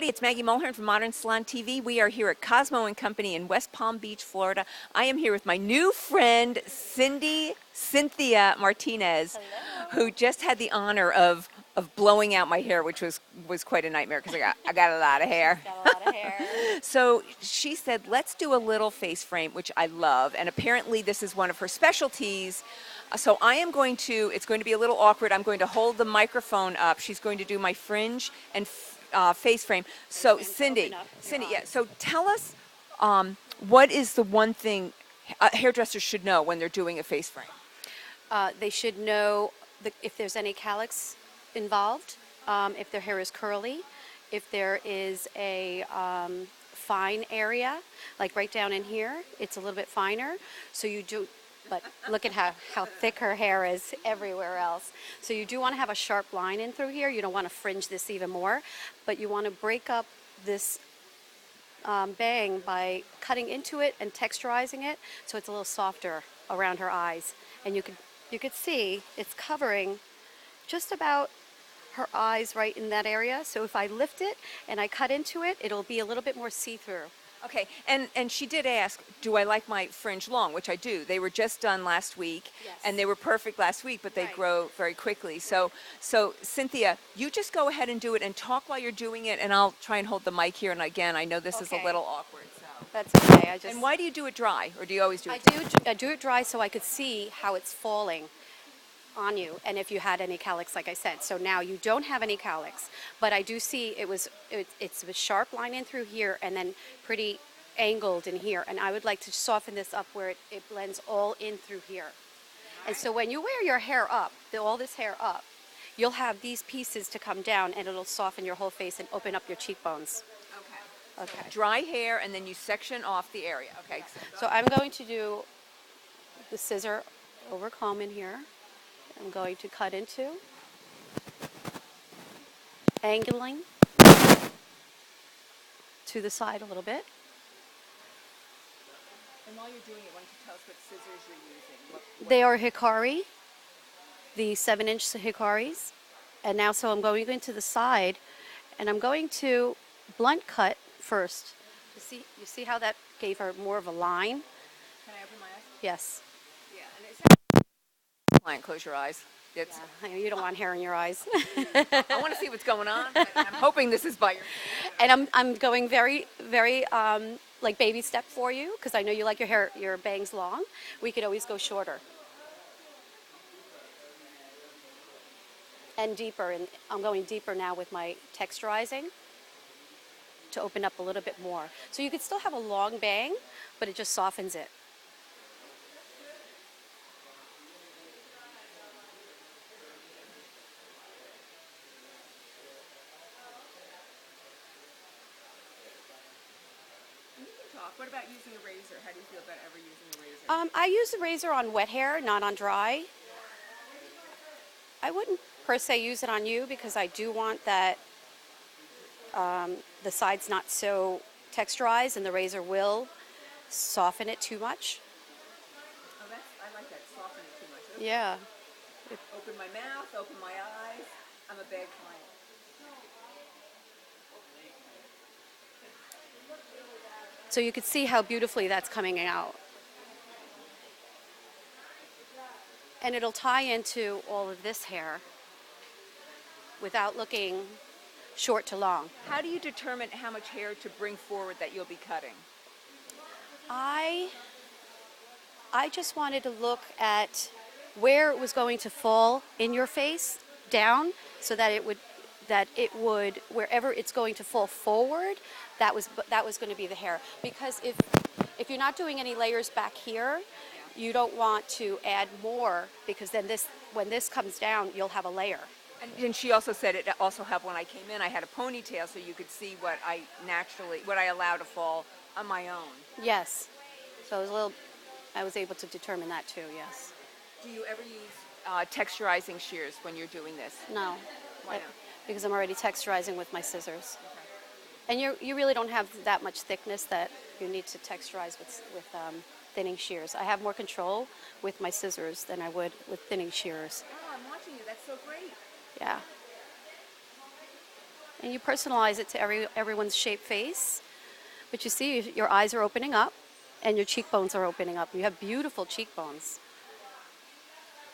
it's Maggie Mulhern from Modern Salon TV. We are here at Cosmo and Company in West Palm Beach, Florida. I am here with my new friend, Cynthia Martinez, who just had the honor of blowing out my hair, which was quite a nightmare because I got a lot of hair. Got a lot of hair. So she said, let's do a little face frame, which I love, and apparently this is one of her specialties. So I am going to, it's going to be a little awkward, I'm going to hold the microphone up. She's going to do my fringe and face frame. So Cindy, yeah, so tell us what is the one thing hairdressers should know when they're doing a face frame? They should know if there's any calyx involved, if their hair is curly, if there is a fine area, like right down in here, it's a little bit finer. So you do, but look at how thick her hair is everywhere else. So you do want to have a sharp line in through here. You don't want to fringe this even more, but you want to break up this bang by cutting into it and texturizing it so it's a little softer around her eyes. And you could see it's covering just about her eyes right in that area. So if I lift it and I cut into it, it'll be a little bit more see-through. Okay, and she did ask, do I like my fringe long, which I do. They were just done last week, Yes. and they were perfect last week, but they Right. grow very quickly. So Cynthia, you just go ahead and do it and talk while you're doing it, and I'll try and hold the mic here. And again, I know this is a Okay. little awkward. So. That's okay. And why do you do it dry, or do you always do it? I do it dry so I could see how it's falling on you, and if you had any calyx, like I said. So now you don't have any calyx, but I do see it's a sharp line in through here, and then pretty angled in here. And I would like to soften this up where it blends all in through here. And so when you wear your hair up, all this hair up, you'll have these pieces to come down, and it'll soften your whole face and open up your cheekbones. Okay. Okay. Dry hair, and then you section off the area. Okay. So I'm going to do the scissor over comb in here. I'm going to cut into, angling to the side a little bit. And while you're doing it, why don't you tell us what scissors you're using? They are Hikari, the 7-inch Hikaris. And now, so I'm going into the side, and I'm going to blunt cut first. You see how that gave her more of a line? Can I open my eyes? Yes. Yeah, and it's client, close your eyes. It's, Yeah, you don't want hair in your eyes. I want to see what's going on, but I'm hoping this is by your. And I'm going very, very like baby step for you, because I know you like your bangs long. We could always go shorter and deeper. And I'm going deeper now with my texturizing to open up a little bit more. So you could still have a long bang, but it just softens it. What about using a razor? How do you feel about ever using a razor? I use the razor on wet hair, not on dry. I wouldn't per se use it on you because I do want that the side's not so texturized, and the razor will soften it too much. Oh, I like that. Soften it too much. Okay. Yeah. Open my mouth, open my eyes. I'm a bad client. So you could see how beautifully that's coming out. And it'll tie into all of this hair without looking short to long. How do you determine how much hair to bring forward that you'll be cutting? I just wanted to look at where it was going to fall in your face down, so that it would wherever it's going to fall forward, that was going to be the hair. Because if you're not doing any layers back here, you don't want to add more, because then when this comes down, you'll have a layer. And she also said it also helped when I came in. I had a ponytail, so you could see what I allow to fall on my own. Yes. So I was able to determine that too. Yes. Do you ever use texturizing shears when you're doing this? No. Why not? Because I'm already texturizing with my scissors. And you really don't have that much thickness that you need to texturize with thinning shears. I have more control with my scissors than I would with thinning shears. Oh, I'm watching you. That's so great. Yeah. And you personalize it to everyone's shaped face. But you see, your eyes are opening up and your cheekbones are opening up. You have beautiful cheekbones.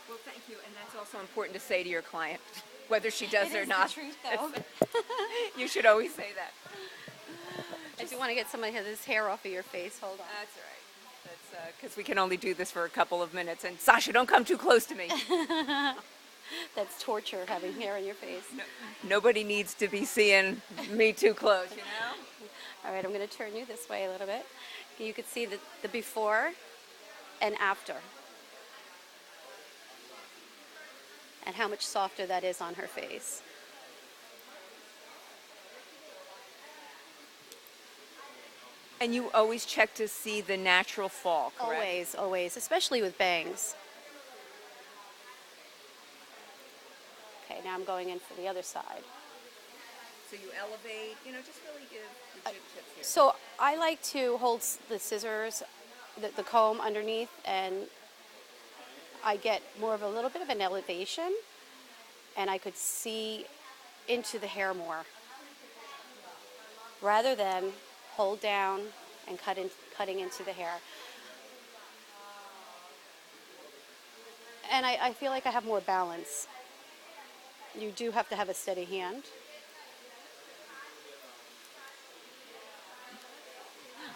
Well, thank you, and that's also important to say to your client, whether she does It or is not. the truth, though. You should always say that. I do want to get some of this hair off of your face. Hold on. That's all right. That's because we can only do this for a couple of minutes. And Sasha, don't come too close to me. That's torture, having hair in your face. No, nobody needs to be seeing me too close, you know? All right, I'm going to turn you this way a little bit. You could see the before and after. And how much softer that is on her face. And you always check to see the natural fall, correct? Always, always, especially with bangs. Okay, now I'm going in for the other side. So you elevate, just really give legit tips here. So I like to hold the scissors, the comb underneath, and I get more of a little bit of an elevation, and I could see into the hair more, rather than hold down and cutting into the hair. And I feel like I have more balance. You do have to have a steady hand.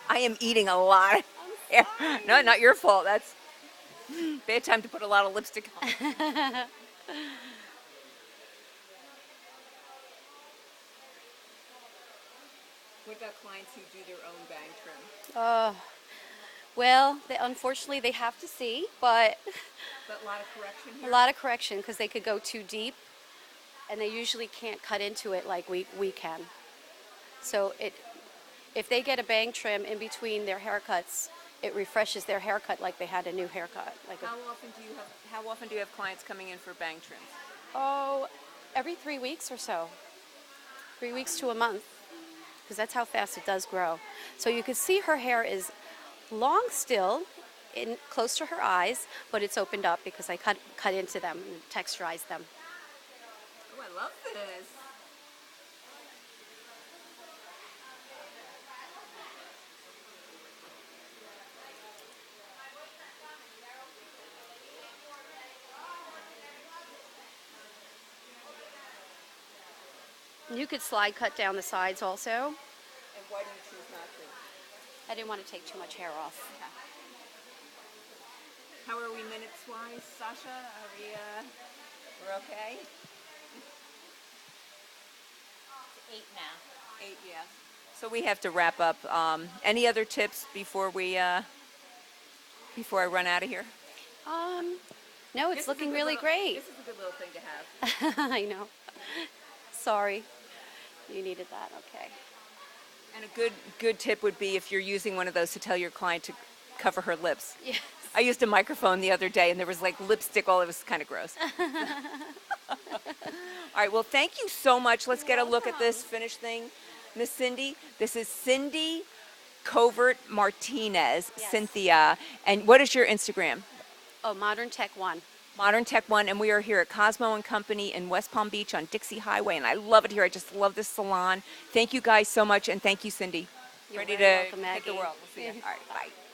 I am eating a lot. No, not your fault. That's bad time to put a lot of lipstick on. What about clients who do their own bang trim? Well, unfortunately, they have to see, but But a lot of correction a here. lot of correction because they could go too deep, and they usually can't cut into it like we can. So if they get a bang trim in between their haircuts, it refreshes their haircut like they had a new haircut. How often do you have clients coming in for bang trims? Every 3 weeks or so. 3 weeks to a month, because that's how fast it does grow. So you can see her hair is long still, close to her eyes, but it's opened up because I cut into them and texturized them. Oh, I love this. You could slide cut down the sides also. And why do you choose not to? I didn't want to take too much hair off. Okay. How are we minutes-wise, Sasha? Are we, we're okay? 8 now. 8, yeah. So we have to wrap up. Any other tips before before I run out of here? No, it's looking really great. This is a good little thing to have. I know. Sorry. You needed that. Okay. And a good tip would be if you're using one of those to tell your client to cover her lips. Yes. I used a microphone the other day, and there was like lipstick all. It was kind of gross. All right. Well, thank you so much. Let's get a look at this finished thing, Miss Cindy. This is Cindy Covert Martinez, Yes. Cynthia. And what is your Instagram? Oh, Modern Tech 1. Modern Tech One, and we are here at Cosmo and Company in West Palm Beach on Dixie Highway, and I love it here. I just love this salon. Thank you guys so much, and thank you, Cindy. You're Ready very to welcome, hit the Maggie. world. We'll see you. All right, bye.